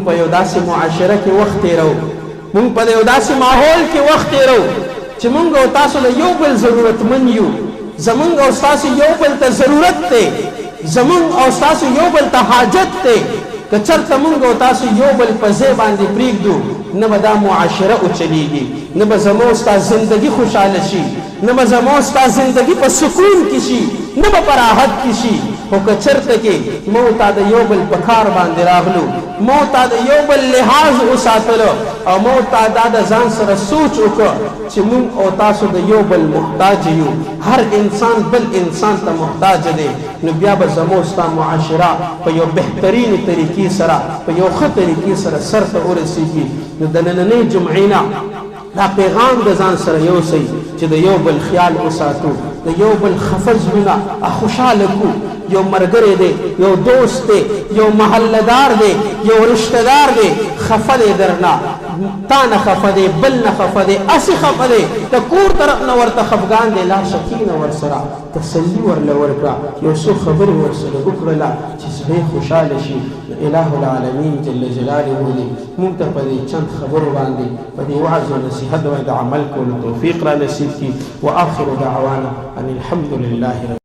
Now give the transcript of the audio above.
په یو داسې معاشره کې وخت تېرو، مونږ په یو داسې ماحول کې وخت تېرو چې مونږ او تاسو له یو بل ضرورتمند یو. زمونږ او ستاسو یو بل ته ضرورت دی، زمونږ او ستاسو یو بل ته حاجت دی. که چېرته مونږ او تاسو یو بل په ځای باندې پرېږدو، نه به دا معاشره وچلېږي، نه به زموږ ستا زندګي خوشحاله شي، نه به زموږ ستا زندګي په سکون کې شي، نه به په راحت کې شي. خو که چېرته کې مو تا د یو بل په کار باندې راغلو، مو تا د یو بل لحاظ وساتلو، او مو تا دا د ځان سره سوچ وکړه چې مونږ او تاسو د یو بل محتاج یو، هر انسان بل انسان ته محتاج دی، نو بیا به زموږ ستا معاشره په یو بهترینې طریقې سره، په یو ښه طریقې سره سر ته ورسېږي. نو د نننۍ جمعې نه دا پیغام د ځان سره یوسئ چې د یو بل خیال وساتو، د یو بل خفه زړونه خوشحاله کړو. یو ملګری دی، یو دوست دی، یو محلهدار دی، یو رشتهدار دی، خفه دی درنه، تا نه خفه دی، بل نه خفه دی، هسې خفه دی، د کور طرف نه ورته خفګان دی. لاشه کښېنه ورسره، تسلي ورله ورکړه، یو څو خبرې ورسره وکړله چې زړه خوشحاله شي. اله العالمین جل جلاله دې موږ ته په دې چند خبرو باندې په دې وعظ او نصیحت باندې عمل کولو توفیق را نصیب کړي. واخر دعوانا ان الحمد لله.